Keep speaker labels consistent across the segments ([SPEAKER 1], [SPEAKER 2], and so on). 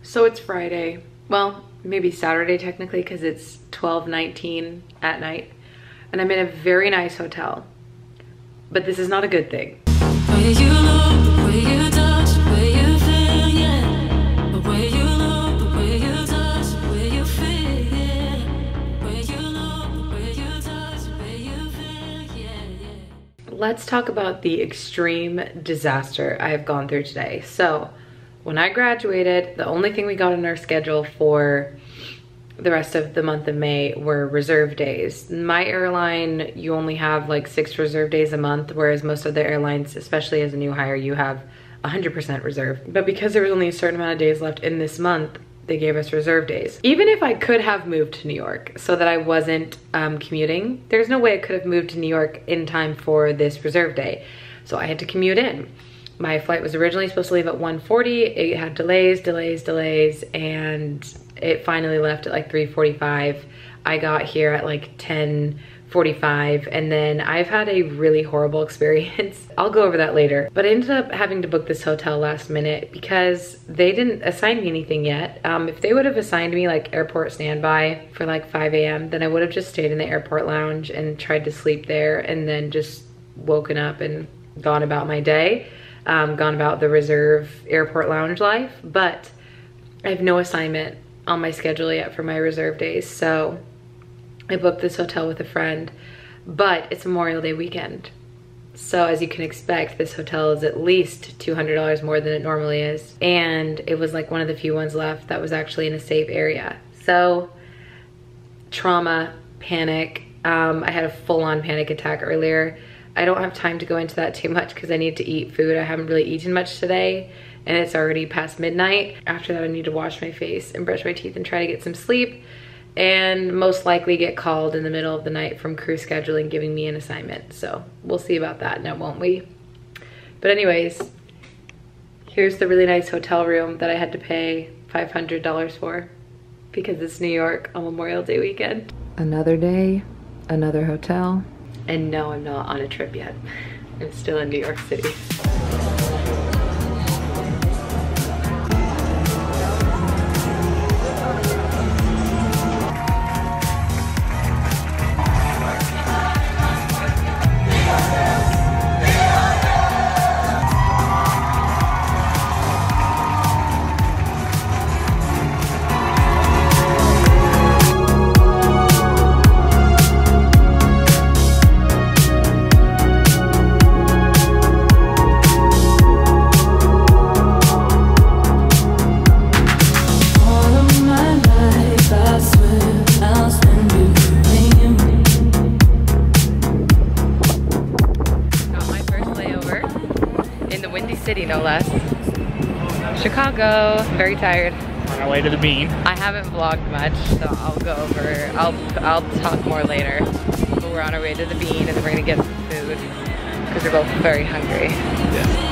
[SPEAKER 1] So it's Friday. Well, maybe Saturday technically because it's 12:19 at night. And I'm in a very nice hotel. But this is not a good thing.
[SPEAKER 2] Where you look, the way you touch, where you feel, yeah. The way you look, the way you touch, where you feel, yeah. Where you look, the way you touch, where you feel, yeah.
[SPEAKER 1] Let's talk about the extreme disaster I have gone through today. So when I graduated, the only thing we got on our schedule for the rest of the month of May were reserve days. My airline, you only have like 6 reserve days a month, whereas most of the airlines, especially as a new hire, you have 100% reserve. But because there was only a certain amount of days left in this month, they gave us reserve days. Even if I could have moved to New York so that I wasn't commuting, there's no way I could have moved to New York in time for this reserve day. So I had to commute in. My flight was originally supposed to leave at 1:40. It had delays, and it finally left at like 3:45. I got here at like 10:45, and then I've had a really horrible experience. I'll go over that later. But I ended up having to book this hotel last minute because they didn't assign me anything yet. If they would have assigned me like airport standby for like 5 a.m., then I would have just stayed in the airport lounge and tried to sleep there and then just woken up and gone about my day. Gone about the reserve airport lounge life, but I have no assignment on my schedule yet for my reserve days. So I booked this hotel with a friend, but it's Memorial Day weekend. So as you can expect, this hotel is at least $200 more than it normally is. And it was like one of the few ones left that was actually in a safe area. So trauma, panic. I had a full-on panic attack earlier. I don't have time to go into that too much because I need to eat food. I haven't really eaten much today and it's already past midnight. After that, I need to wash my face and brush my teeth and try to get some sleep and most likely get called in the middle of the night from crew scheduling giving me an assignment. So we'll see about that now, won't we? But anyways, here's the really nice hotel room that I had to pay $500 for because it's New York on Memorial Day weekend. Another day, another hotel. And no, I'm not on a trip yet. I'm still in New York City. City, no less. Chicago, very tired.
[SPEAKER 3] On our way to the bean.
[SPEAKER 1] I haven't vlogged much, so I'll go over, I'll talk more later. But we're on our way to the bean and then we're gonna get some food because we're both very hungry.
[SPEAKER 3] Yeah.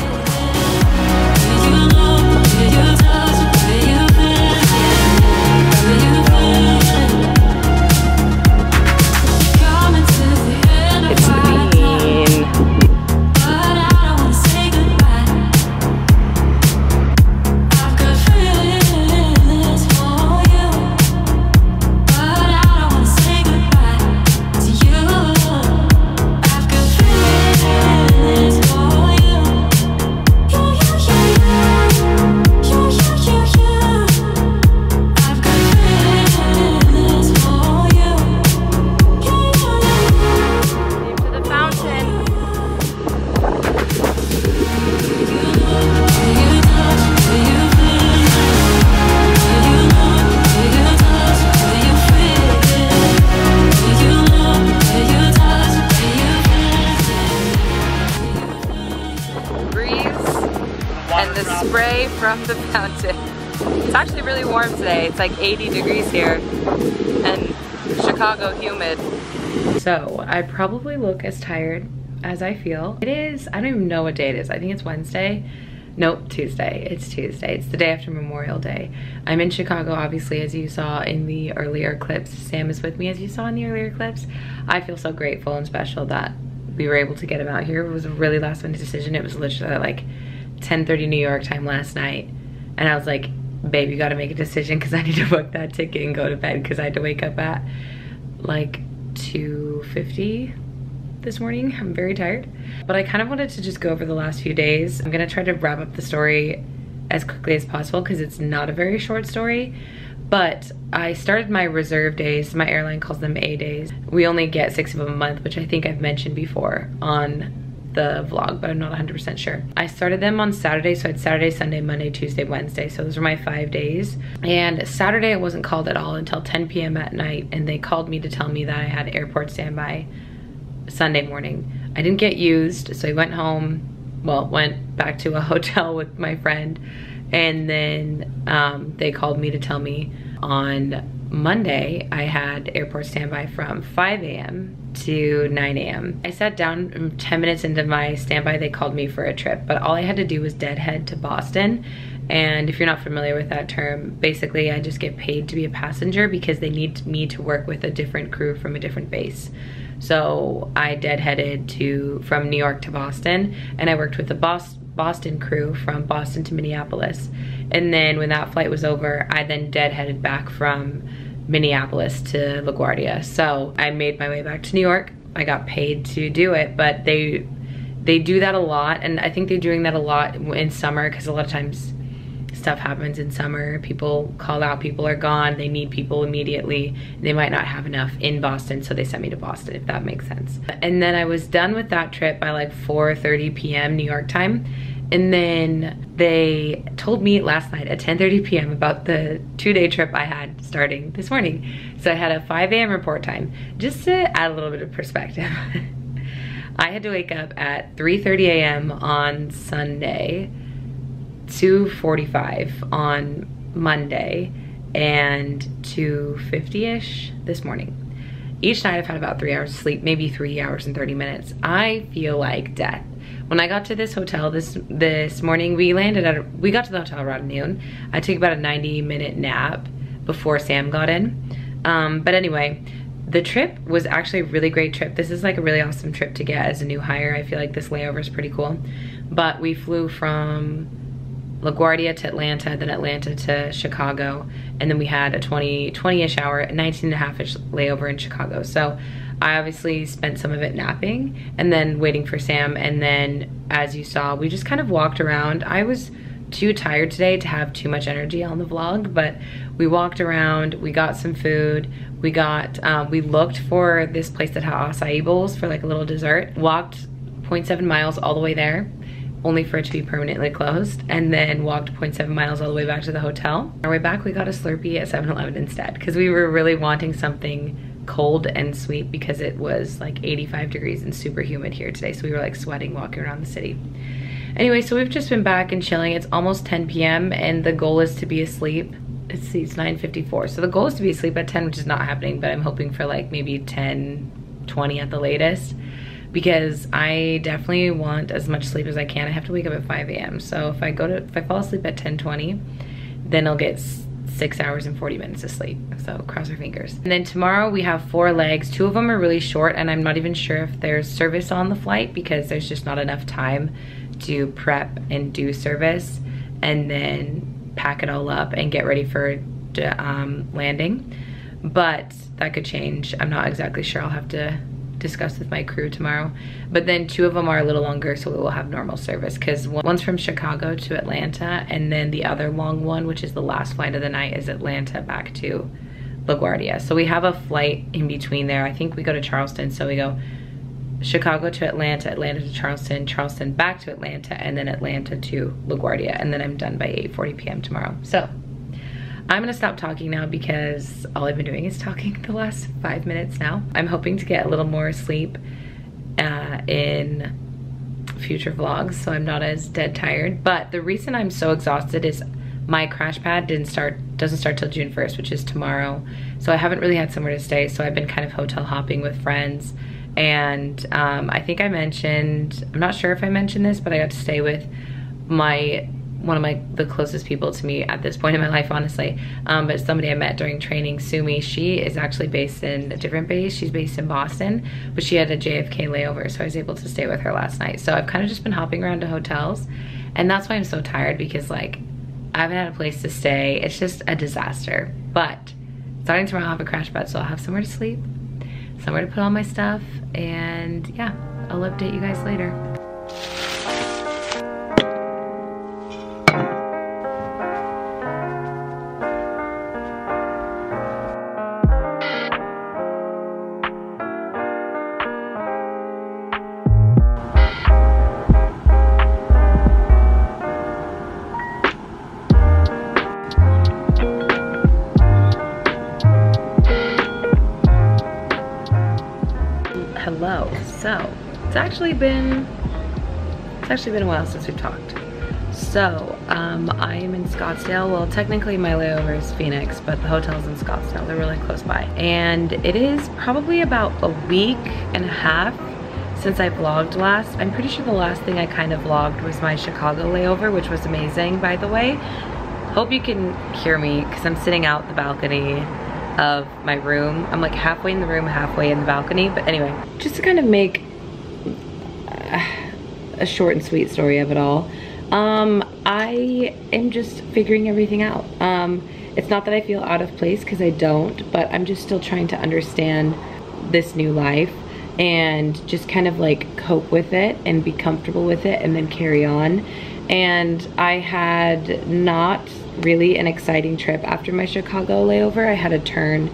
[SPEAKER 1] It's the bean. Spray from the fountain. It's actually really warm today. It's like 80 degrees here and Chicago humid. So I probably look as tired as I feel. It is, I don't even know what day it is. I think it's Wednesday. Nope, Tuesday. It's Tuesday. It's the day after Memorial Day. I'm in Chicago, obviously, as you saw in the earlier clips. Sam is with me, as you saw in the earlier clips. I feel so grateful and special that we were able to get him out here. It was a really last minute decision. It was literally like 10:30 New York time last night. And I was like, babe, you gotta make a decision because I need to book that ticket and go to bed because I had to wake up at like 2:50 this morning. I'm very tired. But I kind of wanted to just go over the last few days. I'm gonna try to wrap up the story as quickly as possible because it's not a very short story. But I started my reserve days. My airline calls them A days. We only get 6 of them a month, which I think I've mentioned before on the vlog, but I'm not 100% sure. I started them on Saturday, so I had Saturday, Sunday, Monday, Tuesday, Wednesday. So those were my 5 days. And Saturday I wasn't called at all until 10 p.m. at night, and they called me to tell me that I had airport standby Sunday morning. I didn't get used, so I went home, well, went back to a hotel with my friend, and then they called me to tell me on Monday I had airport standby from 5 a.m. to 9 a.m. I sat down 10 minutes into my standby, they called me for a trip, but all I had to do was deadhead to Boston. And if you're not familiar with that term, basically I just get paid to be a passenger because they need me to work with a different crew from a different base. So I deadheaded from New York to Boston, and I worked with the Boston crew from Boston to Minneapolis. And then when that flight was over, I then deadheaded back from Minneapolis to LaGuardia. So I made my way back to New York. I got paid to do it, but they do that a lot, and I think they're doing that a lot in summer because a lot of times stuff happens in summer. People call out, people are gone, they need people immediately. They might not have enough in Boston, so they sent me to Boston, if that makes sense. And then I was done with that trip by like 4:30 p.m. New York time. And then they told me last night at 10:30 p.m. about the 2-day trip I had starting this morning. So I had a 5 a.m. report time. Just to add a little bit of perspective, I had to wake up at 3:30 a.m. on Sunday, 2:45 on Monday, and 2:50-ish this morning. Each night I've had about 3 hours of sleep, maybe 3 hours and 30 minutes. I feel like death. When I got to this hotel this morning, we got to the hotel around noon. I took about a 90-minute nap before Sam got in. But anyway, the trip was actually a really great trip. This is like a really awesome trip to get as a new hire. I feel like this layover is pretty cool. But we flew from LaGuardia to Atlanta, then Atlanta to Chicago, and then we had a 20-ish hour, 19.5-ish layover in Chicago. So I obviously spent some of it napping and then waiting for Sam, and then as you saw, we just kind of walked around. I was too tired today to have too much energy on the vlog, but we walked around, we got some food, we looked for this place that had acai bowls for like a little dessert, walked 0.7 miles all the way there, only for it to be permanently closed, and then walked 0.7 miles all the way back to the hotel. On our way back, we got a Slurpee at 7-Eleven instead, because we were really wanting something cold and sweet because it was like 85 degrees and super humid here today, so we were like sweating walking around the city. Anyway, so we've just been back and chilling. It's almost 10 p.m. and the goal is to be asleep. It's 9:54, so the goal is to be asleep at 10, which is not happening, but I'm hoping for like maybe 10:20 at the latest, because I definitely want as much sleep as I can. I have to wake up at 5 a.m. So if I fall asleep at 10:20, then I'll get 6 hours and 40 minutes of sleep. So cross our fingers. And then tomorrow we have 4 legs. 2 of them are really short, and I'm not even sure if there's service on the flight because there's just not enough time to prep and do service and then pack it all up and get ready for landing. But that could change. I'm not exactly sure. I'll have to discuss with my crew tomorrow. But then 2 of them are a little longer, so we will have normal service, because one's from Chicago to Atlanta, and then the other long one, which is the last flight of the night, is Atlanta back to LaGuardia. So we have a flight in between there. I think we go to Charleston, so we go Chicago to Atlanta, Atlanta to Charleston, Charleston back to Atlanta, and then Atlanta to LaGuardia, and then I'm done by 8:40 p.m. tomorrow. So I'm gonna stop talking now because all I've been doing is talking the last 5 minutes now. I'm hoping to get a little more sleep in future vlogs, so I'm not as dead tired. But the reason I'm so exhausted is my crash pad doesn't start till June 1st, which is tomorrow. So I haven't really had somewhere to stay, so I've been kind of hotel hopping with friends. And I think I mentioned, I'm not sure if I mentioned this, but I got to stay with one of the closest people to me at this point in my life, honestly, but somebody I met during training, Sumi. She is actually based in a different base. She's based in Boston, but she had a JFK layover, so I was able to stay with her last night. So I've kind of just been hopping around to hotels, and that's why I'm so tired, because like I haven't had a place to stay. It's just a disaster. But starting tomorrow, I'll have a crash bed, so I'll have somewhere to sleep, somewhere to put all my stuff, and yeah, I'll update you guys later. Hello. So it's actually been a while since we've talked. So I am in Scottsdale. Well, technically my layover is Phoenix, but the hotel's in Scottsdale. They're really close by. And it is probably about a week and a half since I vlogged last. I'm pretty sure the last thing I kind of vlogged was my Chicago layover, which was amazing, by the way. Hope you can hear me because I'm sitting out the balcony of my room. I'm like halfway in the room, halfway in the balcony. But anyway, just to kind of make a short and sweet story of it all, I am just figuring everything out. It's not that I feel out of place, because I don't, but I'm just still trying to understand this new life and just kind of like cope with it and be comfortable with it and then carry on. And I had not really an exciting trip after my Chicago layover. I had a turn,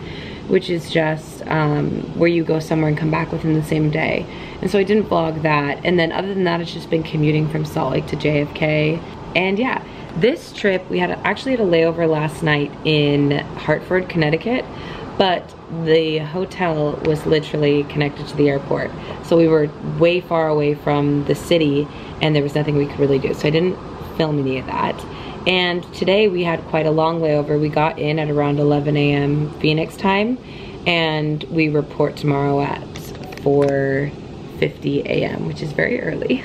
[SPEAKER 1] which is just where you go somewhere and come back within the same day. And so I didn't vlog that. And then other than that, it's just been commuting from Salt Lake to JFK. And yeah, this trip, we actually had a layover last night in Hartford, Connecticut, but the hotel was literally connected to the airport. So we were way far away from the city and there was nothing we could really do. So I didn't film any of that. And today we had quite a long layover. We got in at around 11 a.m. Phoenix time, and we report tomorrow at 4:50 a.m., which is very early.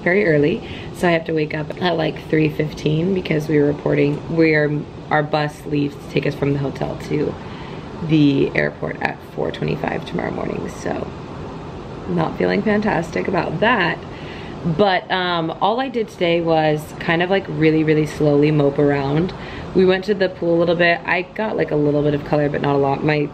[SPEAKER 1] Very early. So I have to wake up at like 3:15 because our bus leaves to take us from the hotel to the airport at 4:25 tomorrow morning. So not feeling fantastic about that. But all I did today was kind of like really slowly mope around. We went to the pool a little bit. I got like a little bit of color, but not a lot. My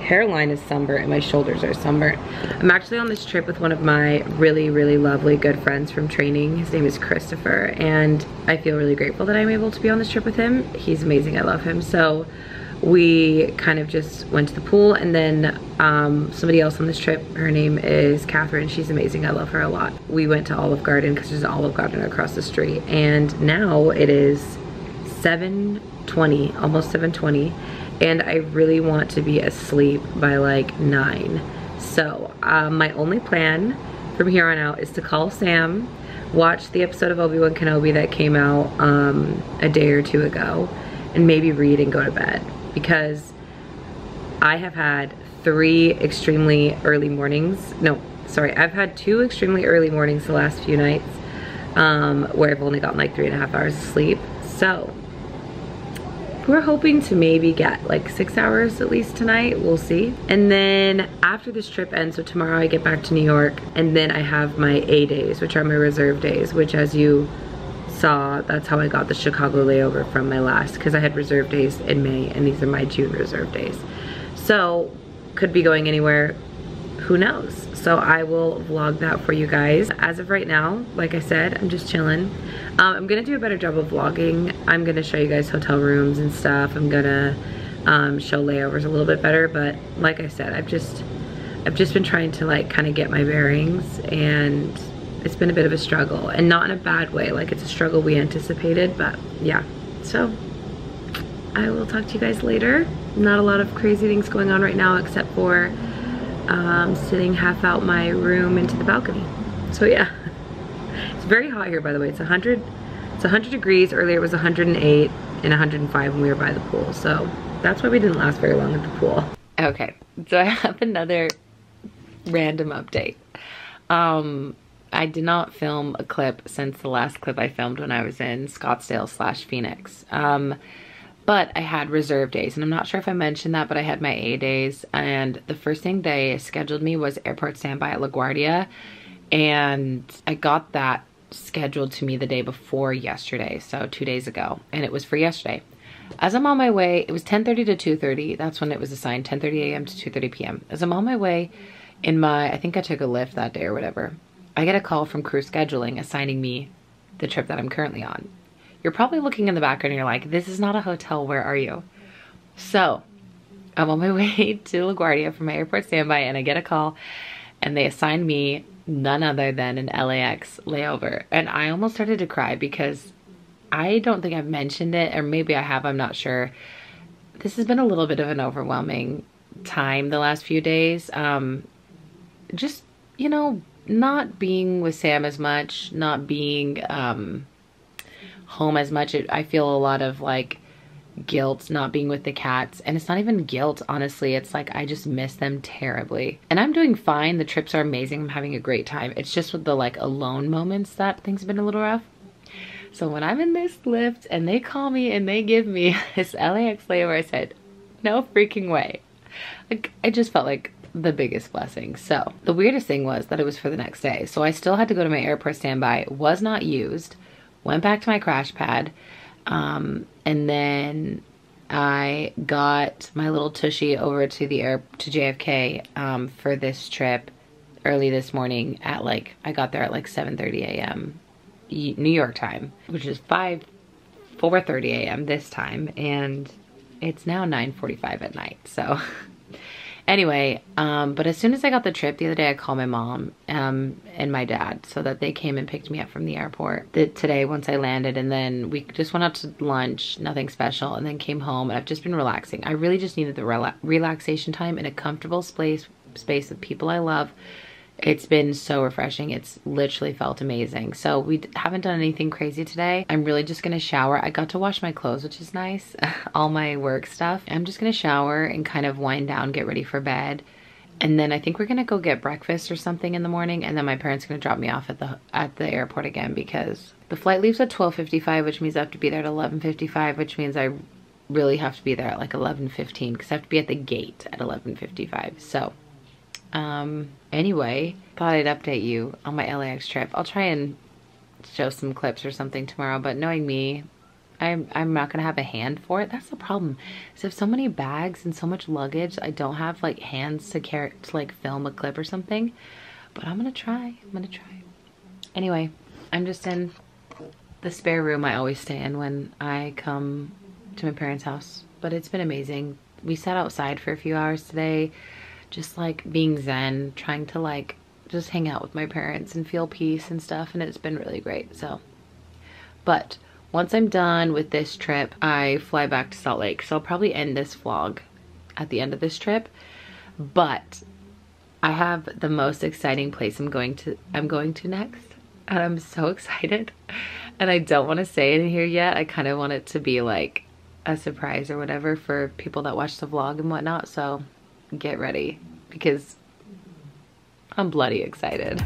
[SPEAKER 1] hairline is sunburnt and my shoulders are sunburnt. I'm actually on this trip with one of my really lovely good friends from training. His name is Christopher, and I feel really grateful that I'm able to be on this trip with him. He's amazing, I love him. So we kind of just went to the pool, and then somebody else on this trip, her name is Catherine. She's amazing, I love her a lot. We went to Olive Garden because there's an Olive Garden across the street, and now it is 7:20, almost 7:20, and I really want to be asleep by like 9. So my only plan from here on out is to call Sam, watch the episode of Obi-Wan Kenobi that came out a day or two ago, and maybe read and go to bed, because I have had 3 extremely early mornings. No, sorry, I've had 2 extremely early mornings the last few nights where I've only gotten like 3.5 hours of sleep. So we're hoping to maybe get like 6 hours at least tonight. We'll see. And then after this trip ends, so tomorrow I get back to New York, and then I have my A days, which are my reserve days, which, as you saw, that's how I got the Chicago layover from my last, because I had reserve days in May, and these are my June reserve days. So could be going anywhere, who knows. So I will vlog that for you guys. As of right now, like I said, I'm just chilling. I'm gonna do a better job of vlogging. I'm gonna show you guys hotel rooms and stuff. I'm gonna show layovers a little bit better, but like I said, I've just been trying to like kind of get my bearings, and it's been a bit of a struggle, and not in a bad way. Like, it's a struggle we anticipated, but yeah. So I will talk to you guys later. Not a lot of crazy things going on right now, except for sitting half out my room into the balcony. So yeah, it's very hot here, by the way. It's 100 degrees. Earlier it was 108 and 105 when we were by the pool. So that's why we didn't last very long at the pool. Okay, so I have another random update. I did not film a clip since the last clip I filmed when I was in Scottsdale/Phoenix. But I had reserve days, and I'm not sure if I mentioned that, but I had my A days, and the first thing they scheduled me was airport standby at LaGuardia, and I got that scheduled to me the day before yesterday, so 2 days ago, and it was for yesterday. As I'm on my way, it was 10:30 to 2:30. That's when it was assigned, 10:30 a.m. to 2:30 p.m. As I'm on my way in my, I think I took a Lyft that day or whatever, I get a call from crew scheduling assigning me the trip that I'm currently on. You're probably looking in the background and you're like, this is not a hotel, where are you? So I'm on my way to LaGuardia for my airport standby, and I get a call and they assigned me none other than an LAX layover. And I almost started to cry because I don't think I've mentioned it, or maybe I have, I'm not sure. This has been a little bit of an overwhelming time the last few days. Just, you know, not being with Sam as much, not being home as much. I feel a lot of like guilt not being with the cats, and it's not even guilt, honestly. It's like I just miss them terribly, and I'm doing fine. The trips are amazing. I'm having a great time. It's just with the like alone moments that things have been a little rough. So when I'm in this Lyft and they call me and they give me this LAX layover, I said, no freaking way. Like, I just felt like the biggest blessing. So the weirdest thing was that it was for the next day. So I still had to go to my airport standby, was not used, went back to my crash pad. And then I got my little tushy over to to JFK, for this trip early this morning at like, I got there at like 7:30 a.m. New York time, which is 4:30 a.m. this time, and it's now 9:45 at night. So anyway, but as soon as I got the trip the other day, I called my mom and my dad so that they came and picked me up from the airport today once I landed, and then we just went out to lunch, nothing special, and then came home, and I've just been relaxing. I really just needed the relaxation time in a comfortable space with people I love. It's been so refreshing. It's literally felt amazing. So we haven't done anything crazy today. I'm really just gonna shower. I got to wash my clothes, which is nice. All my work stuff. I'm just gonna shower and kind of wind down, get ready for bed. And then I think we're gonna go get breakfast or something in the morning, and then my parents are gonna drop me off at the airport again, because the flight leaves at 12:55, which means I have to be there at 11:55, which means I really have to be there at like 11:15 because I have to be at the gate at 11:55. So anyway, thought I'd update you on my LAX trip. I'll try and show some clips or something tomorrow, but knowing me, I'm not gonna have a hand for it. That's the problem. So I have so many bags and so much luggage, I don't have like hands to like film a clip or something, but I'm gonna try. Anyway, I'm just in the spare room I always stay in when I come to my parents' house, but it's been amazing. We sat outside for a few hours today, just like being zen, trying to like just hang out with my parents and feel peace and stuff, and it's been really great. So, but once I'm done with this trip, I fly back to Salt Lake. So I'll probably end this vlog at the end of this trip, but I have the most exciting place I'm going to next, and I'm so excited, and I don't want to say it in here yet. I kind of want it to be like a surprise or whatever for people that watch the vlog and whatnot. So get ready, because I'm bloody excited.